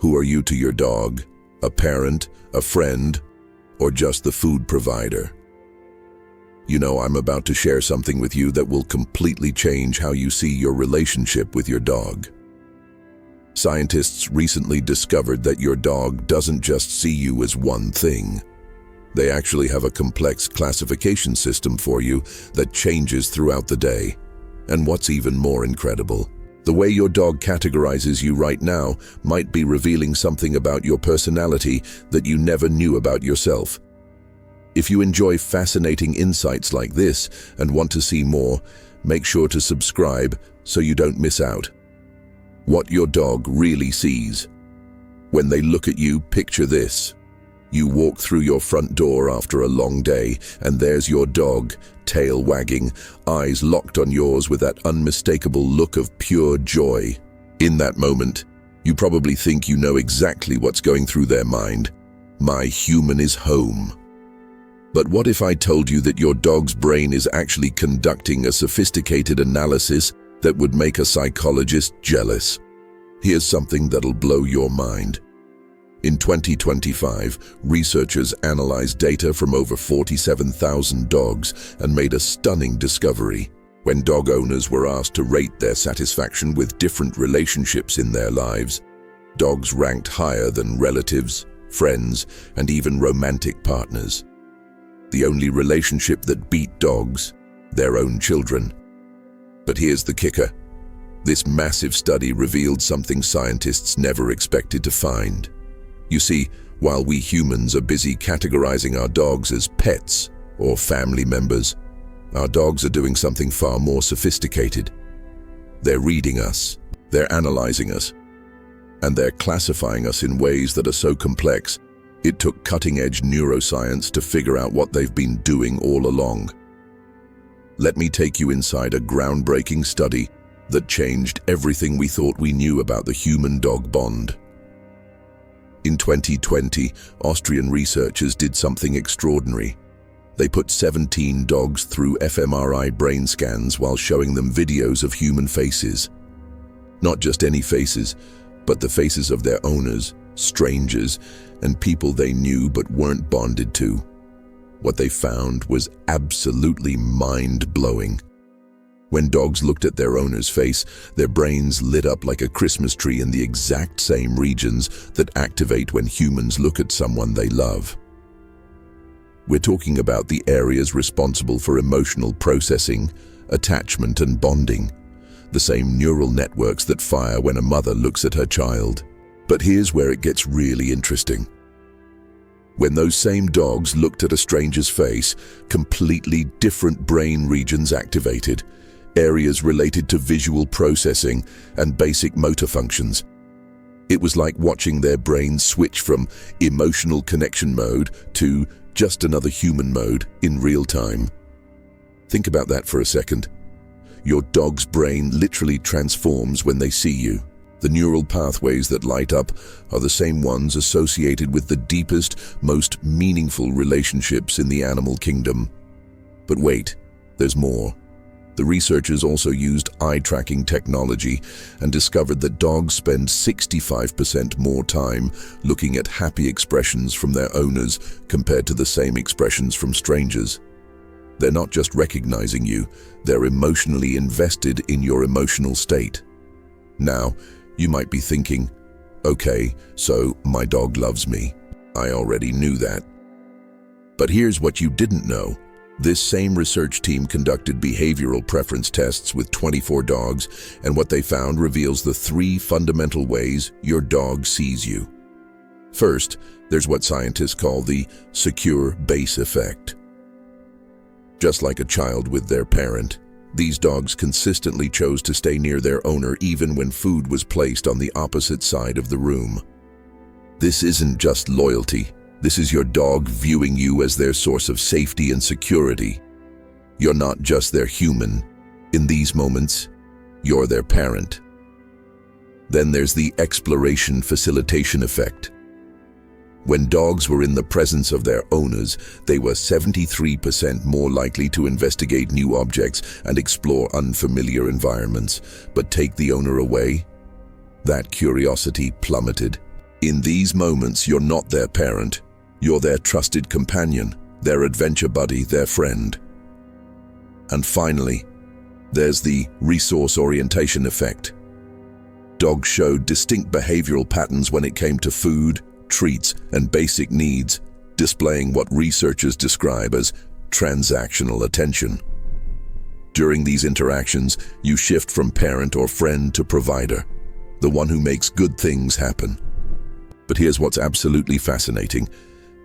Who are you to your dog? A parent, a friend, or just the food provider? You know, I'm about to share something with you that will completely change how you see your relationship with your dog. Scientists recently discovered that your dog doesn't just see you as one thing. They actually have a complex classification system for you that changes throughout the day. And what's even more incredible, the way your dog categorizes you right now might be revealing something about your personality that you never knew about yourself. If you enjoy fascinating insights like this and want to see more, make sure to subscribe so you don't miss out. What your dog really sees. When they look at you, picture this. You walk through your front door after a long day, and there's your dog, tail wagging, eyes locked on yours with that unmistakable look of pure joy. In that moment, you probably think you know exactly what's going through their mind. My human is home. But what if I told you that your dog's brain is actually conducting a sophisticated analysis that would make a psychologist jealous? Here's something that'll blow your mind. In 2025, researchers analyzed data from over 47,000 dogs and made a stunning discovery. When dog owners were asked to rate their satisfaction with different relationships in their lives, dogs ranked higher than relatives, friends, and even romantic partners. The only relationship that beat dogs, their own children. But here's the kicker. This massive study revealed something scientists never expected to find. You see, while we humans are busy categorizing our dogs as pets or family members, our dogs are doing something far more sophisticated. They're reading us, they're analyzing us, and they're classifying us in ways that are so complex, it took cutting-edge neuroscience to figure out what they've been doing all along. Let me take you inside a groundbreaking study that changed everything we thought we knew about the human-dog bond. In 2020, Austrian researchers did something extraordinary. They put 17 dogs through fMRI brain scans while showing them videos of human faces. Not just any faces, but the faces of their owners, strangers, and people they knew but weren't bonded to. What they found was absolutely mind-blowing. When dogs looked at their owner's face, their brains lit up like a Christmas tree in the exact same regions that activate when humans look at someone they love. We're talking about the areas responsible for emotional processing, attachment, and bonding, the same neural networks that fire when a mother looks at her child. But here's where it gets really interesting. When those same dogs looked at a stranger's face, completely different brain regions activated, areas related to visual processing and basic motor functions. It was like watching their brains switch from emotional connection mode to just another human mode in real time. Think about that for a second. Your dog's brain literally transforms when they see you. The neural pathways that light up are the same ones associated with the deepest, most meaningful relationships in the animal kingdom. But wait, there's more. The researchers also used eye-tracking technology and discovered that dogs spend 65% more time looking at happy expressions from their owners compared to the same expressions from strangers. They're not just recognizing you, they're emotionally invested in your emotional state. Now, you might be thinking, okay, so my dog loves me. I already knew that. But here's what you didn't know. This same research team conducted behavioral preference tests with 24 dogs, and what they found reveals the 3 fundamental ways your dog sees you. First, there's what scientists call the secure base effect. Just like a child with their parent, these dogs consistently chose to stay near their owner even when food was placed on the opposite side of the room. This isn't just loyalty. This is your dog viewing you as their source of safety and security. You're not just their human. In these moments, you're their parent. Then there's the exploration facilitation effect. When dogs were in the presence of their owners, they were 73% more likely to investigate new objects and explore unfamiliar environments. But take the owner away, that curiosity plummeted. In these moments, you're not their parent. You're their trusted companion, their adventure buddy, their friend. And finally, there's the resource orientation effect. Dogs showed distinct behavioral patterns when it came to food, treats, and basic needs, displaying what researchers describe as transactional attention. During these interactions, you shift from parent or friend to provider, the one who makes good things happen. But here's what's absolutely fascinating.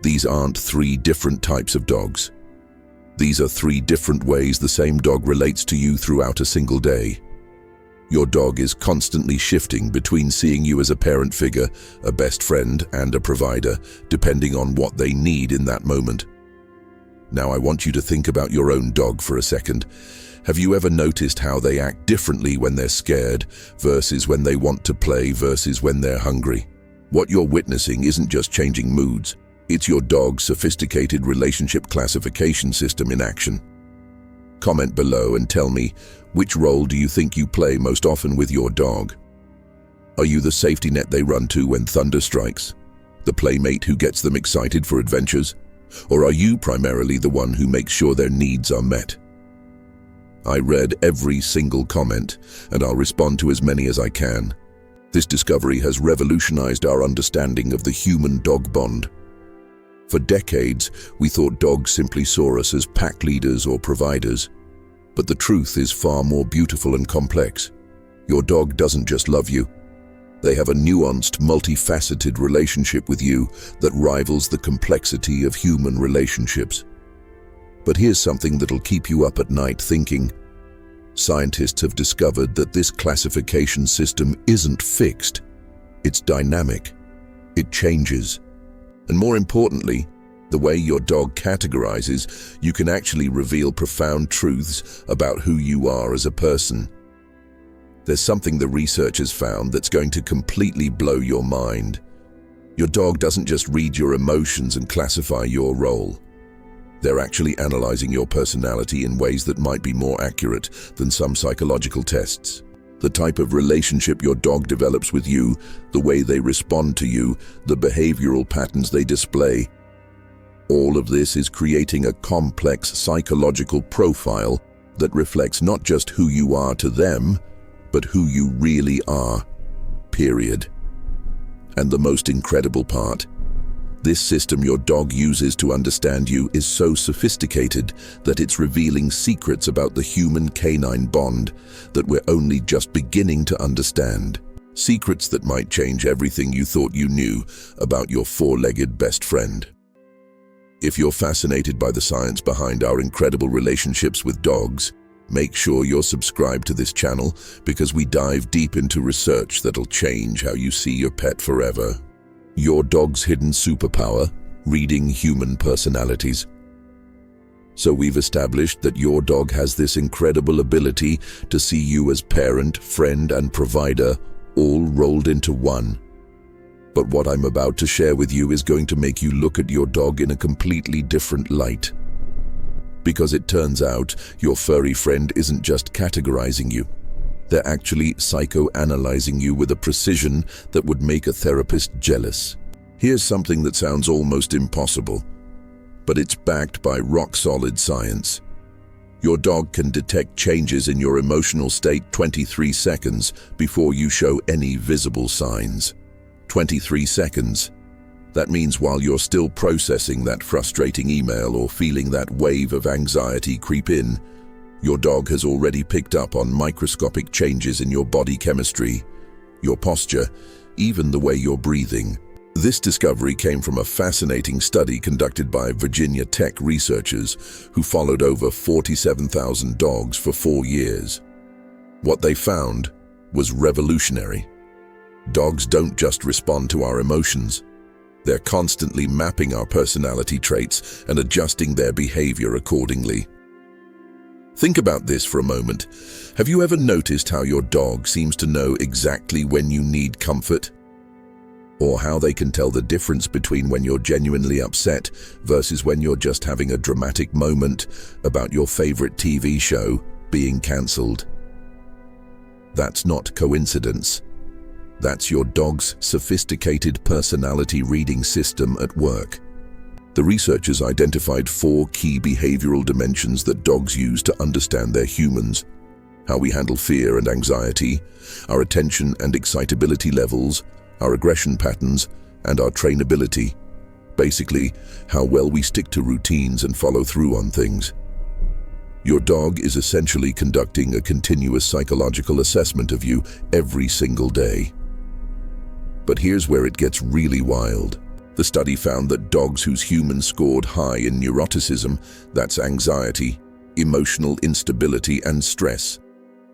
These aren't three different types of dogs. These are three different ways the same dog relates to you throughout a single day. Your dog is constantly shifting between seeing you as a parent figure, a best friend, and a provider, depending on what they need in that moment. Now I want you to think about your own dog for a second. Have you ever noticed how they act differently when they're scared versus when they want to play versus when they're hungry? What you're witnessing isn't just changing moods. It's your dog's sophisticated relationship classification system in action. Comment below and tell me, which role do you think you play most often with your dog? Are you the safety net they run to when thunder strikes? The playmate who gets them excited for adventures? Or are you primarily the one who makes sure their needs are met? I read every single comment, and I'll respond to as many as I can. This discovery has revolutionized our understanding of the human-dog bond. For decades, we thought dogs simply saw us as pack leaders or providers. But the truth is far more beautiful and complex. Your dog doesn't just love you. They have a nuanced, multifaceted relationship with you that rivals the complexity of human relationships. But here's something that'll keep you up at night thinking. Scientists have discovered that this classification system isn't fixed. It's dynamic. It changes. And more importantly, the way your dog categorizes, you can actually reveal profound truths about who you are as a person. There's something the researchers found that's going to completely blow your mind. Your dog doesn't just read your emotions and classify your role. They're actually analyzing your personality in ways that might be more accurate than some psychological tests. The type of relationship your dog develops with you, the way they respond to you, the behavioral patterns they display. All of this is creating a complex psychological profile that reflects not just who you are to them, but who you really are, period. And the most incredible part, this system your dog uses to understand you is so sophisticated that it's revealing secrets about the human-canine bond that we're only just beginning to understand. Secrets that might change everything you thought you knew about your four-legged best friend. If you're fascinated by the science behind our incredible relationships with dogs, make sure you're subscribed to this channel because we dive deep into research that'll change how you see your pet forever. Your dog's hidden superpower, reading human personalities. So we've established that your dog has this incredible ability to see you as parent, friend, and provider, all rolled into one. But what I'm about to share with you is going to make you look at your dog in a completely different light. Because it turns out, your furry friend isn't just categorizing you. They're actually psychoanalyzing you with a precision that would make a therapist jealous. Here's something that sounds almost impossible, but it's backed by rock-solid science. Your dog can detect changes in your emotional state 23 seconds before you show any visible signs. 23 seconds. That means while you're still processing that frustrating email or feeling that wave of anxiety creep in, your dog has already picked up on microscopic changes in your body chemistry, your posture, even the way you're breathing. This discovery came from a fascinating study conducted by Virginia Tech researchers who followed over 47,000 dogs for 4 years. What they found was revolutionary. Dogs don't just respond to our emotions. They're constantly mapping our personality traits and adjusting their behavior accordingly. Think about this for a moment. Have you ever noticed how your dog seems to know exactly when you need comfort? Or how they can tell the difference between when you're genuinely upset versus when you're just having a dramatic moment about your favorite TV show being cancelled? That's not coincidence. That's your dog's sophisticated personality reading system at work. The researchers identified 4 key behavioral dimensions that dogs use to understand their humans: how we handle fear and anxiety, our attention and excitability levels, our aggression patterns, and our trainability. Basically, how well we stick to routines and follow through on things. Your dog is essentially conducting a continuous psychological assessment of you every single day. But here's where it gets really wild. The study found that dogs whose humans scored high in neuroticism, that's anxiety, emotional instability, and stress,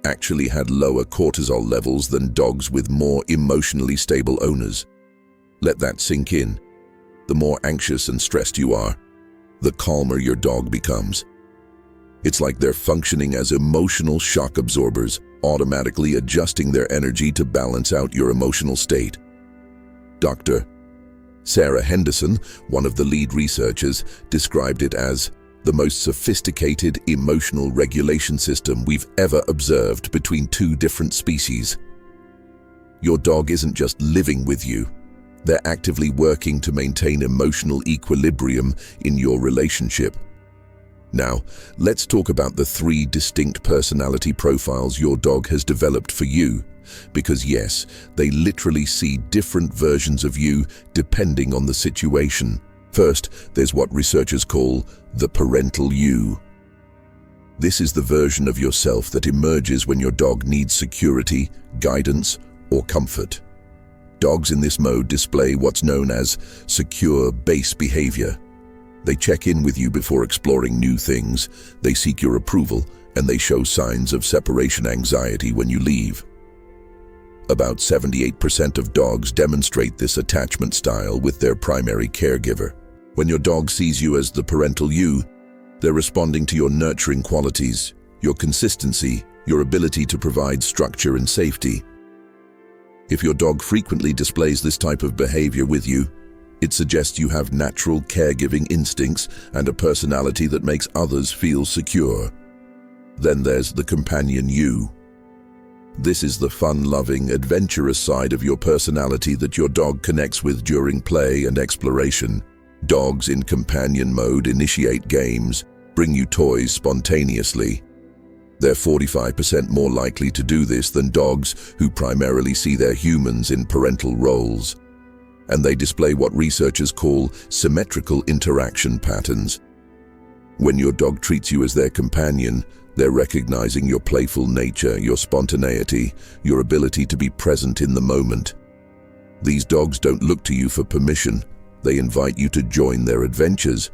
actually had lower cortisol levels than dogs with more emotionally stable owners. Let that sink in. The more anxious and stressed you are, the calmer your dog becomes. It's like they're functioning as emotional shock absorbers, automatically adjusting their energy to balance out your emotional state. Dr. Sarah Henderson, one of the lead researchers, described it as the most sophisticated emotional regulation system we've ever observed between 2 different species. Your dog isn't just living with you. They're actively working to maintain emotional equilibrium in your relationship. Now, let's talk about the 3 distinct personality profiles your dog has developed for you. Because yes, they literally see different versions of you depending on the situation. First, there's what researchers call the parental you. This is the version of yourself that emerges when your dog needs security, guidance, or comfort. Dogs in this mode display what's known as secure base behavior. They check in with you before exploring new things, they seek your approval, and they show signs of separation anxiety when you leave. About 78% of dogs demonstrate this attachment style with their primary caregiver. When your dog sees you as the parental you, they're responding to your nurturing qualities, your consistency, your ability to provide structure and safety. If your dog frequently displays this type of behavior with you, it suggests you have natural caregiving instincts and a personality that makes others feel secure. Then there's the companion you. This is the fun-loving, adventurous side of your personality that your dog connects with during play and exploration. Dogs in companion mode initiate games, bring you toys spontaneously. They're 45% more likely to do this than dogs who primarily see their humans in parental roles. And they display what researchers call symmetrical interaction patterns. When your dog treats you as their companion, they're recognizing your playful nature, your spontaneity, your ability to be present in the moment. These dogs don't look to you for permission. They invite you to join their adventures.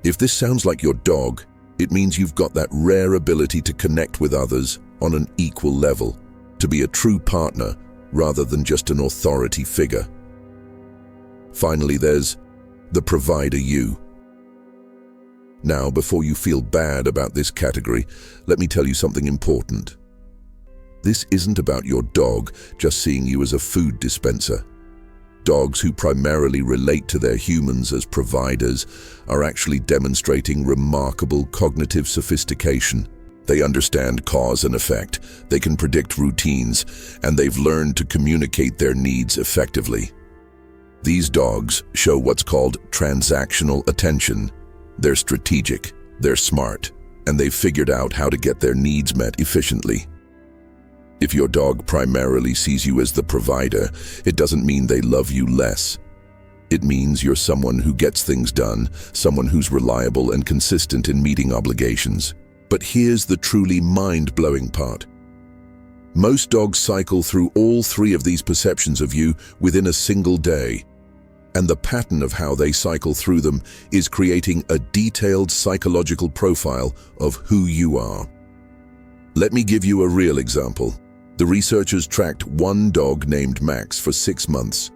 If this sounds like your dog, it means you've got that rare ability to connect with others on an equal level, to be a true partner rather than just an authority figure. Finally, there's the provider you. Now, before you feel bad about this category, let me tell you something important. This isn't about your dog just seeing you as a food dispenser. Dogs who primarily relate to their humans as providers are actually demonstrating remarkable cognitive sophistication. They understand cause and effect, they can predict routines, and they've learned to communicate their needs effectively. These dogs show what's called transactional attention. They're strategic, they're smart, and they've figured out how to get their needs met efficiently. If your dog primarily sees you as the provider, it doesn't mean they love you less. It means you're someone who gets things done, someone who's reliable and consistent in meeting obligations. But here's the truly mind-blowing part. Most dogs cycle through all 3 of these perceptions of you within a single day. And the pattern of how they cycle through them is creating a detailed psychological profile of who you are. Let me give you a real example. The researchers tracked one dog named Max for 6 months.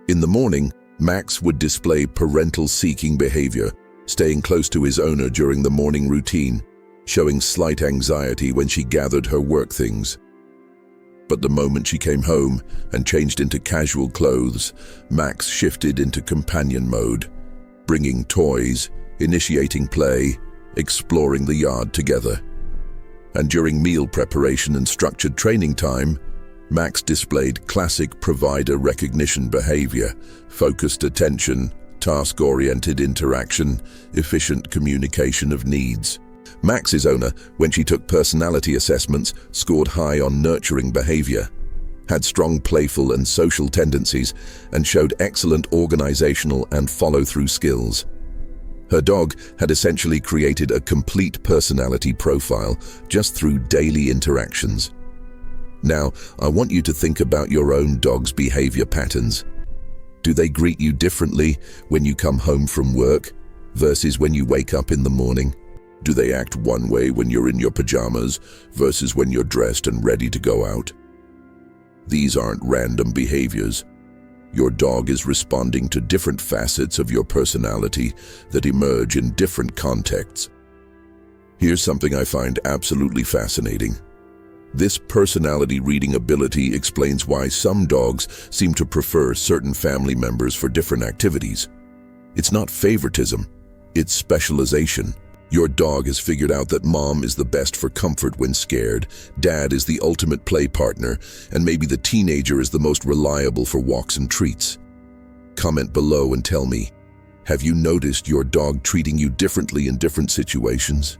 In the morning, Max would display parental-seeking behavior, staying close to his owner during the morning routine, showing slight anxiety when she gathered her work things. But the moment she came home and changed into casual clothes, Max shifted into companion mode, bringing toys, initiating play, exploring the yard together. And during meal preparation and structured training time, Max displayed classic provider recognition behavior, focused attention, task-oriented interaction, efficient communication of needs. Max's owner, when she took personality assessments, scored high on nurturing behavior, had strong playful and social tendencies, and showed excellent organizational and follow-through skills. Her dog had essentially created a complete personality profile just through daily interactions. Now, I want you to think about your own dog's behavior patterns. Do they greet you differently when you come home from work versus when you wake up in the morning? Do they act one way when you're in your pajamas versus when you're dressed and ready to go out? These aren't random behaviors. Your dog is responding to different facets of your personality that emerge in different contexts. Here's something I find absolutely fascinating. This personality reading ability explains why some dogs seem to prefer certain family members for different activities. It's not favoritism, it's specialization. Your dog has figured out that mom is the best for comfort when scared, dad is the ultimate play partner, and maybe the teenager is the most reliable for walks and treats. Comment below and tell me, have you noticed your dog treating you differently in different situations?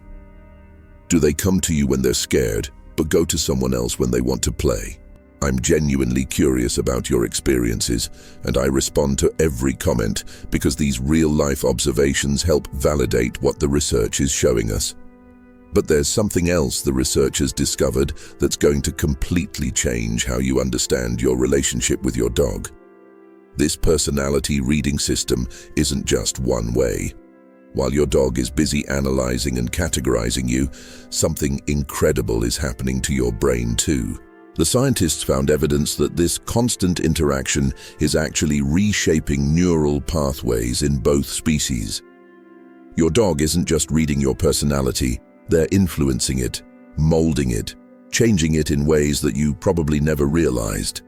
Do they come to you when they're scared, but go to someone else when they want to play? I'm genuinely curious about your experiences, and I respond to every comment because these real-life observations help validate what the research is showing us. But there's something else the research has discovered that's going to completely change how you understand your relationship with your dog. This personality reading system isn't just one way. While your dog is busy analyzing and categorizing you, something incredible is happening to your brain too. The scientists found evidence that this constant interaction is actually reshaping neural pathways in both species. Your dog isn't just reading your personality, they're influencing it, molding it, changing it in ways that you probably never realized.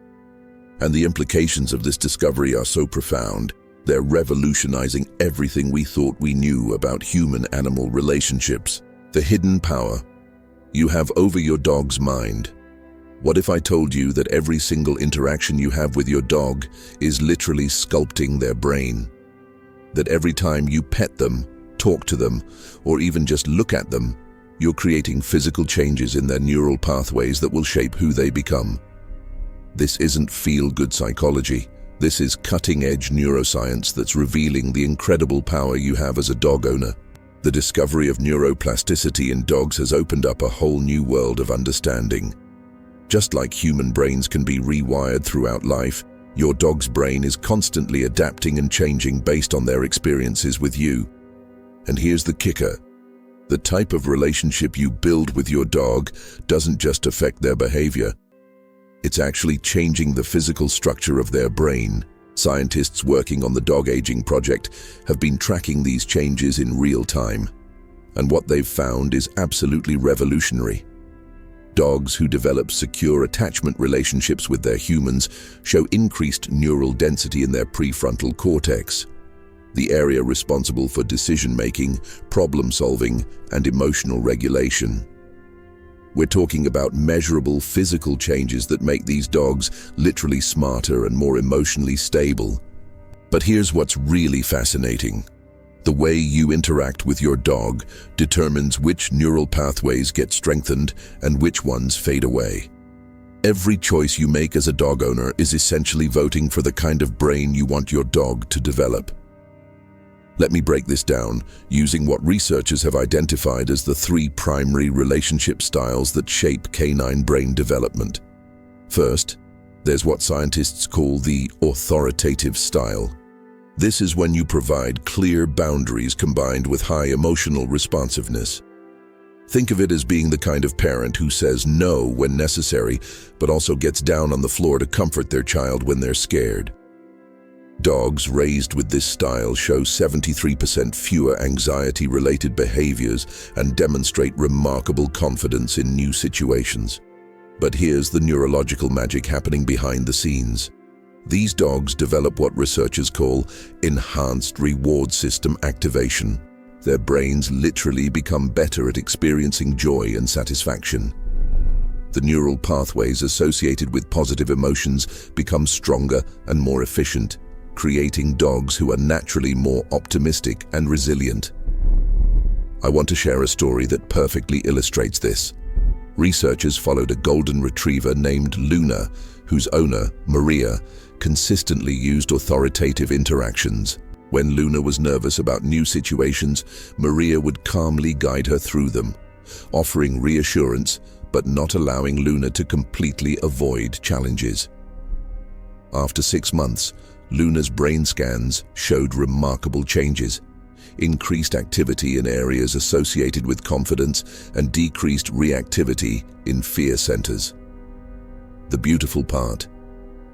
And the implications of this discovery are so profound. They're revolutionizing everything we thought we knew about human-animal relationships. The hidden power you have over your dog's mind. What if I told you that every single interaction you have with your dog is literally sculpting their brain? That every time you pet them, talk to them, or even just look at them, you're creating physical changes in their neural pathways that will shape who they become. This isn't feel-good psychology. This is cutting-edge neuroscience that's revealing the incredible power you have as a dog owner. The discovery of neuroplasticity in dogs has opened up a whole new world of understanding. Just like human brains can be rewired throughout life, your dog's brain is constantly adapting and changing based on their experiences with you. And here's the kicker. The type of relationship you build with your dog doesn't just affect their behavior. It's actually changing the physical structure of their brain. Scientists working on the Dog Aging Project have been tracking these changes in real time. And what they've found is absolutely revolutionary. Dogs who develop secure attachment relationships with their humans show increased neural density in their prefrontal cortex, the area responsible for decision-making, problem-solving, and emotional regulation. We're talking about measurable physical changes that make these dogs literally smarter and more emotionally stable. But here's what's really fascinating. The way you interact with your dog determines which neural pathways get strengthened and which ones fade away. Every choice you make as a dog owner is essentially voting for the kind of brain you want your dog to develop. Let me break this down using what researchers have identified as the 3 primary relationship styles that shape canine brain development. First, there's what scientists call the authoritative style. This is when you provide clear boundaries combined with high emotional responsiveness. Think of it as being the kind of parent who says no when necessary, but also gets down on the floor to comfort their child when they're scared. Dogs raised with this style show 73% fewer anxiety-related behaviors and demonstrate remarkable confidence in new situations. But here's the neurological magic happening behind the scenes. These dogs develop what researchers call enhanced reward system activation. Their brains literally become better at experiencing joy and satisfaction. The neural pathways associated with positive emotions become stronger and more efficient, creating dogs who are naturally more optimistic and resilient. I want to share a story that perfectly illustrates this. Researchers followed a golden retriever named Luna, whose owner, Maria, consistently used authoritative interactions. When Luna was nervous about new situations, Maria would calmly guide her through them, offering reassurance but not allowing Luna to completely avoid challenges. After 6 months, Luna's brain scans showed remarkable changes: increased activity in areas associated with confidence and decreased reactivity in fear centers. The beautiful part: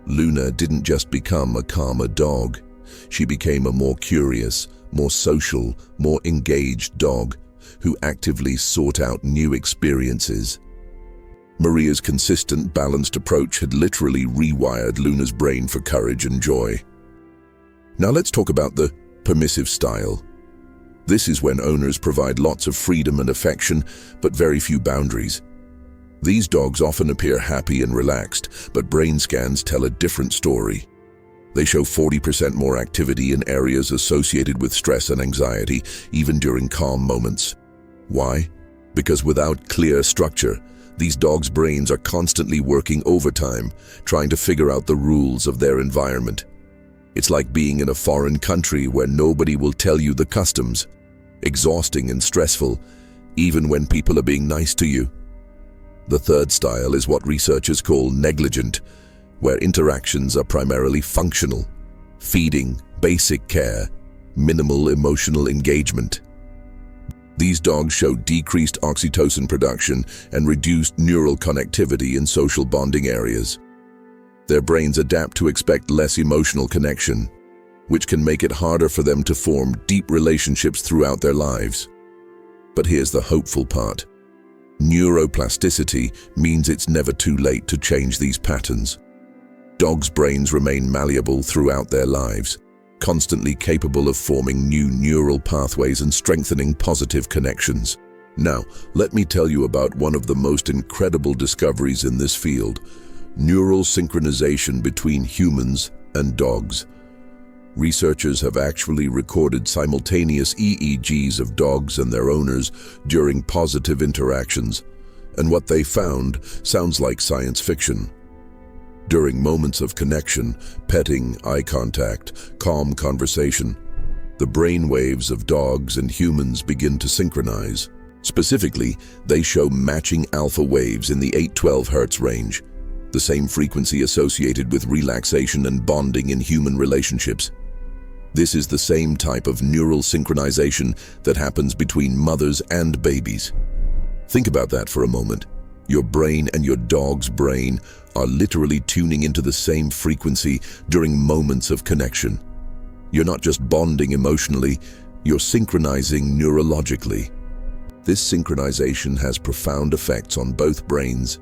Luna didn't just become a calmer dog. She became a more curious, more social, more engaged dog who actively sought out new experiences. Maria's consistent, balanced approach had literally rewired Luna's brain for courage and joy. Now let's talk about the permissive style. This is when owners provide lots of freedom and affection, but very few boundaries. These dogs often appear happy and relaxed, but brain scans tell a different story. They show 40% more activity in areas associated with stress and anxiety, even during calm moments. Why? Because without clear structure, these dogs' brains are constantly working overtime, trying to figure out the rules of their environment. It's like being in a foreign country where nobody will tell you the customs. Exhausting and stressful, even when people are being nice to you. The third style is what researchers call negligent, where interactions are primarily functional: feeding, basic care, minimal emotional engagement. These dogs show decreased oxytocin production and reduced neural connectivity in social bonding areas. Their brains adapt to expect less emotional connection, which can make it harder for them to form deep relationships throughout their lives. But here's the hopeful part. Neuroplasticity means it's never too late to change these patterns. Dogs' brains remain malleable throughout their lives, constantly capable of forming new neural pathways and strengthening positive connections. Now, let me tell you about one of the most incredible discoveries in this field: neural synchronization between humans and dogs. Researchers have actually recorded simultaneous EEGs of dogs and their owners during positive interactions, and what they found sounds like science fiction. During moments of connection, petting, eye contact, calm conversation, the brain waves of dogs and humans begin to synchronize. Specifically, they show matching alpha waves in the 812 Hz range, the same frequency associated with relaxation and bonding in human relationships. This is the same type of neural synchronization that happens between mothers and babies. Think about that for a moment. Your brain and your dog's brain are literally tuning into the same frequency during moments of connection. You're not just bonding emotionally, you're synchronizing neurologically. This synchronization has profound effects on both brains.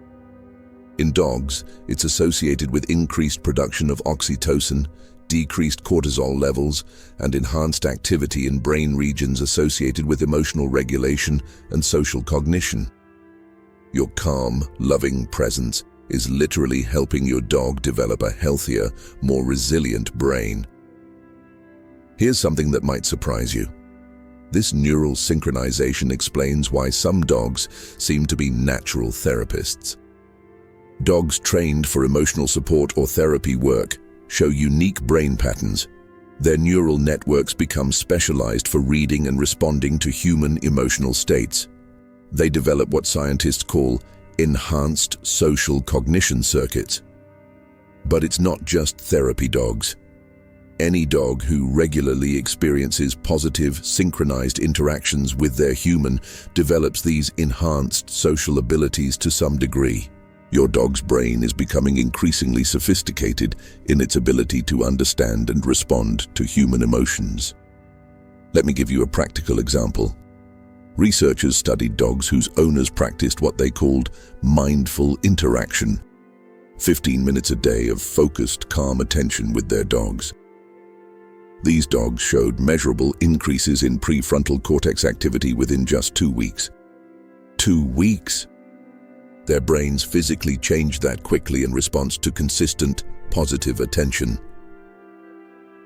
In dogs, it's associated with increased production of oxytocin, decreased cortisol levels, and enhanced activity in brain regions associated with emotional regulation and social cognition. Your calm, loving presence is literally helping your dog develop a healthier, more resilient brain. Here's something that might surprise you. This neural synchronization explains why some dogs seem to be natural therapists. Dogs trained for emotional support or therapy work show unique brain patterns. Their neural networks become specialized for reading and responding to human emotional states. They develop what scientists call enhanced social cognition circuits. But it's not just therapy dogs. Any dog who regularly experiences positive, synchronized interactions with their human develops these enhanced social abilities to some degree. Your dog's brain is becoming increasingly sophisticated in its ability to understand and respond to human emotions. Let me give you a practical example. Researchers studied dogs whose owners practiced what they called mindful interaction, 15 minutes a day of focused, calm attention with their dogs. These dogs showed measurable increases in prefrontal cortex activity within just 2 weeks. 2 weeks! Their brains physically changed that quickly in response to consistent, positive attention.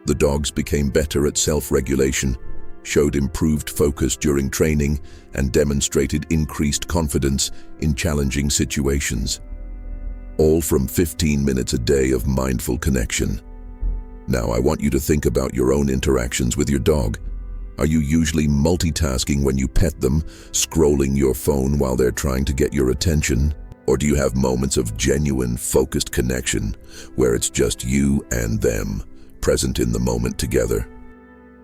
The dogs became better at self-regulation, showed improved focus during training, and demonstrated increased confidence in challenging situations. All from 15 minutes a day of mindful connection. Now I want you to think about your own interactions with your dog. Are you usually multitasking when you pet them, scrolling your phone while they're trying to get your attention? Or do you have moments of genuine, focused connection where it's just you and them, present in the moment together?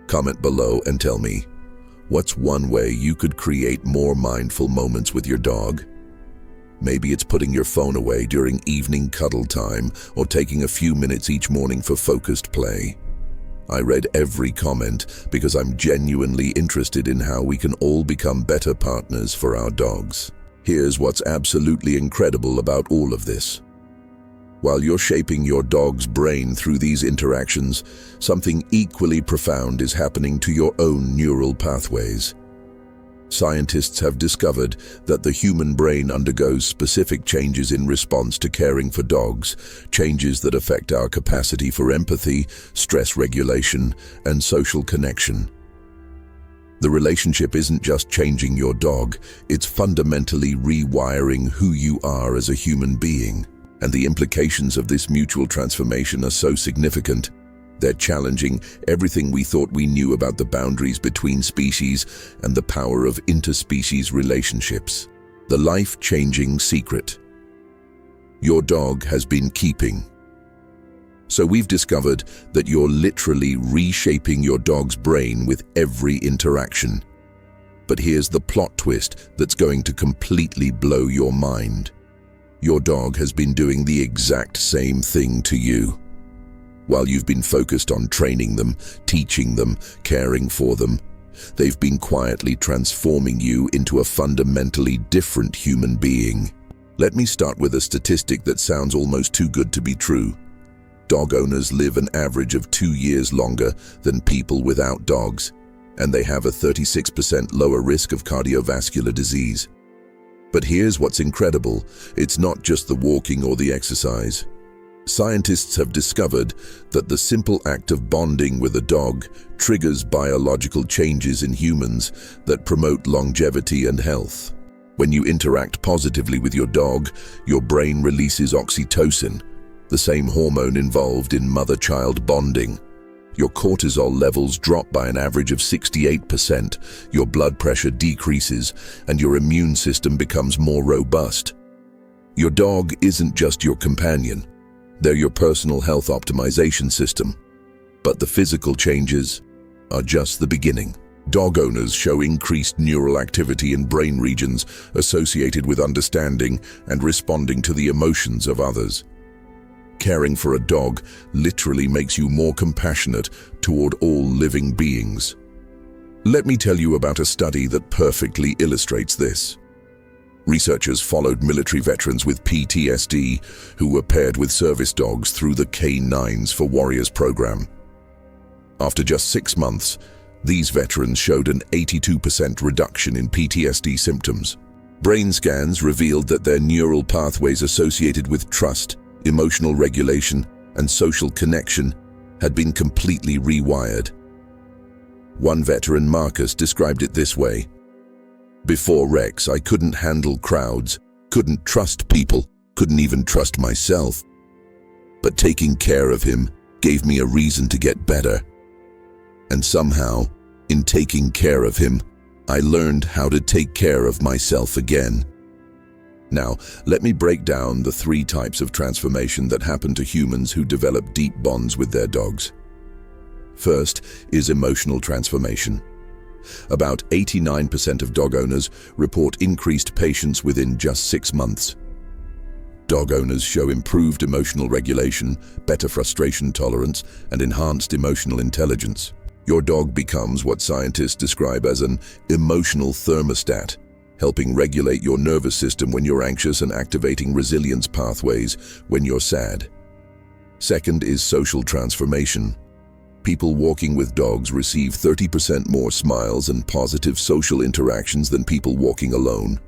Comment below and tell me, what's one way you could create more mindful moments with your dog? Maybe it's putting your phone away during evening cuddle time or taking a few minutes each morning for focused play. I read every comment because I'm genuinely interested in how we can all become better partners for our dogs. Here's what's absolutely incredible about all of this. While you're shaping your dog's brain through these interactions, something equally profound is happening to your own neural pathways. Scientists have discovered that the human brain undergoes specific changes in response to caring for dogs, changes that affect our capacity for empathy, stress regulation, and social connection. The relationship isn't just changing your dog, it's fundamentally rewiring who you are as a human being. And the implications of this mutual transformation are so significant. They're challenging everything we thought we knew about the boundaries between species and the power of interspecies relationships. The life-changing secret your dog has been keeping. So we've discovered that you're literally reshaping your dog's brain with every interaction. But here's the plot twist that's going to completely blow your mind. Your dog has been doing the exact same thing to you. While you've been focused on training them, teaching them, caring for them, they've been quietly transforming you into a fundamentally different human being. Let me start with a statistic that sounds almost too good to be true. Dog owners live an average of 2 years longer than people without dogs, and they have a 36% lower risk of cardiovascular disease. But here's what's incredible. It's not just the walking or the exercise. Scientists have discovered that the simple act of bonding with a dog triggers biological changes in humans that promote longevity and health. When you interact positively with your dog, your brain releases oxytocin, the same hormone involved in mother-child bonding. Your cortisol levels drop by an average of 68%, your blood pressure decreases, and your immune system becomes more robust. Your dog isn't just your companion. They're your personal health optimization system. But the physical changes are just the beginning. Dog owners show increased neural activity in brain regions associated with understanding and responding to the emotions of others. Caring for a dog literally makes you more compassionate toward all living beings. Let me tell you about a study that perfectly illustrates this. Researchers followed military veterans with PTSD who were paired with service dogs through the K9s for Warriors program. After just 6 months, these veterans showed an 82% reduction in PTSD symptoms. Brain scans revealed that their neural pathways associated with trust, emotional regulation, and social connection had been completely rewired. One veteran, Marcus, described it this way: "Before Rex, I couldn't handle crowds, couldn't trust people, couldn't even trust myself. But taking care of him gave me a reason to get better. And somehow, in taking care of him, I learned how to take care of myself again." Now, let me break down the 3 types of transformation that happen to humans who develop deep bonds with their dogs. First is emotional transformation. About 89% of dog owners report increased patience within just 6 months. Dog owners show improved emotional regulation, better frustration tolerance, and enhanced emotional intelligence. Your dog becomes what scientists describe as an emotional thermostat, helping regulate your nervous system when you're anxious and activating resilience pathways when you're sad. Second is social transformation. People walking with dogs receive 30% more smiles and positive social interactions than people walking alone.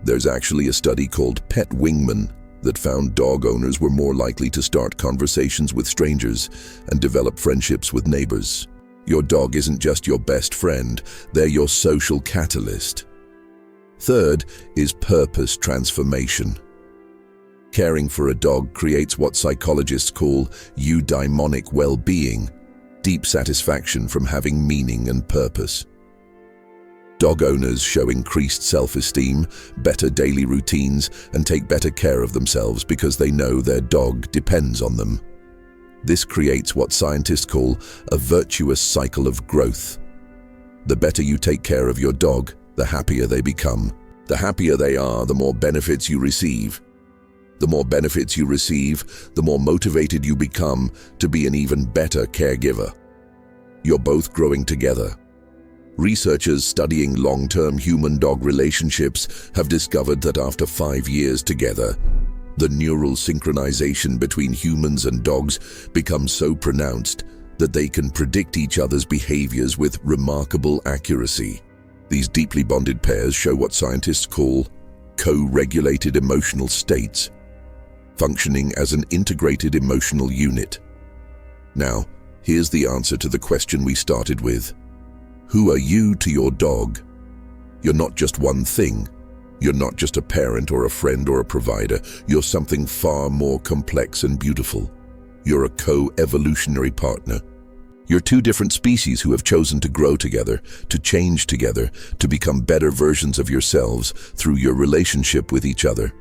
There's actually a study called Pet Wingman that found dog owners were more likely to start conversations with strangers and develop friendships with neighbors. Your dog isn't just your best friend, they're your social catalyst. Third is purpose transformation. Caring for a dog creates what psychologists call eudaimonic well-being, deep satisfaction from having meaning and purpose. Dog owners show increased self-esteem, better daily routines, and take better care of themselves because they know their dog depends on them. This creates what scientists call a virtuous cycle of growth. The better you take care of your dog, the happier they become. The happier they are, the more benefits you receive. The more benefits you receive, the more motivated you become to be an even better caregiver. You're both growing together. Researchers studying long-term human-dog relationships have discovered that after 5 years together, the neural synchronization between humans and dogs becomes so pronounced that they can predict each other's behaviors with remarkable accuracy. These deeply bonded pairs show what scientists call co-regulated emotional states, functioning as an integrated emotional unit. Now, here's the answer to the question we started with. Who are you to your dog? You're not just one thing. You're not just a parent or a friend or a provider. You're something far more complex and beautiful. You're a co-evolutionary partner. You're two different species who have chosen to grow together, to change together, to become better versions of yourselves through your relationship with each other.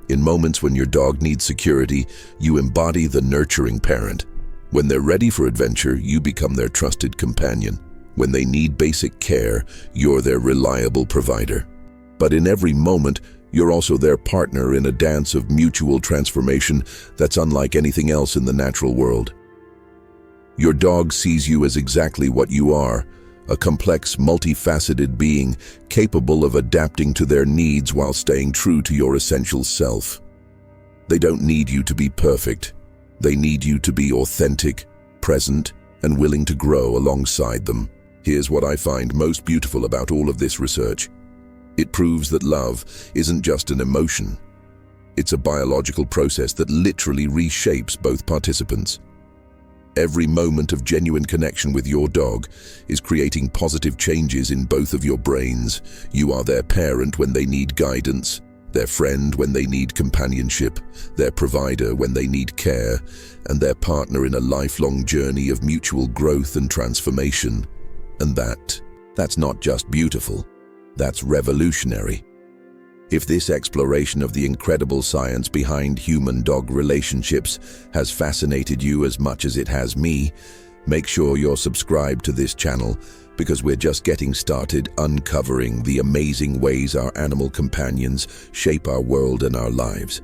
In moments when your dog needs security, you embody the nurturing parent. When they're ready for adventure, you become their trusted companion. When they need basic care, you're their reliable provider. But in every moment, you're also their partner in a dance of mutual transformation that's unlike anything else in the natural world. Your dog sees you as exactly what you are, a complex, multifaceted being capable of adapting to their needs while staying true to your essential self. They don't need you to be perfect. They need you to be authentic, present, and willing to grow alongside them. Here's what I find most beautiful about all of this research. It proves that love isn't just an emotion. It's a biological process that literally reshapes both participants. Every moment of genuine connection with your dog is creating positive changes in both of your brains. You are their parent when they need guidance, their friend when they need companionship, their provider when they need care, and their partner in a lifelong journey of mutual growth and transformation. And that's not just beautiful, that's revolutionary. If this exploration of the incredible science behind human-dog relationships has fascinated you as much as it has me, make sure you're subscribed to this channel because we're just getting started uncovering the amazing ways our animal companions shape our world and our lives.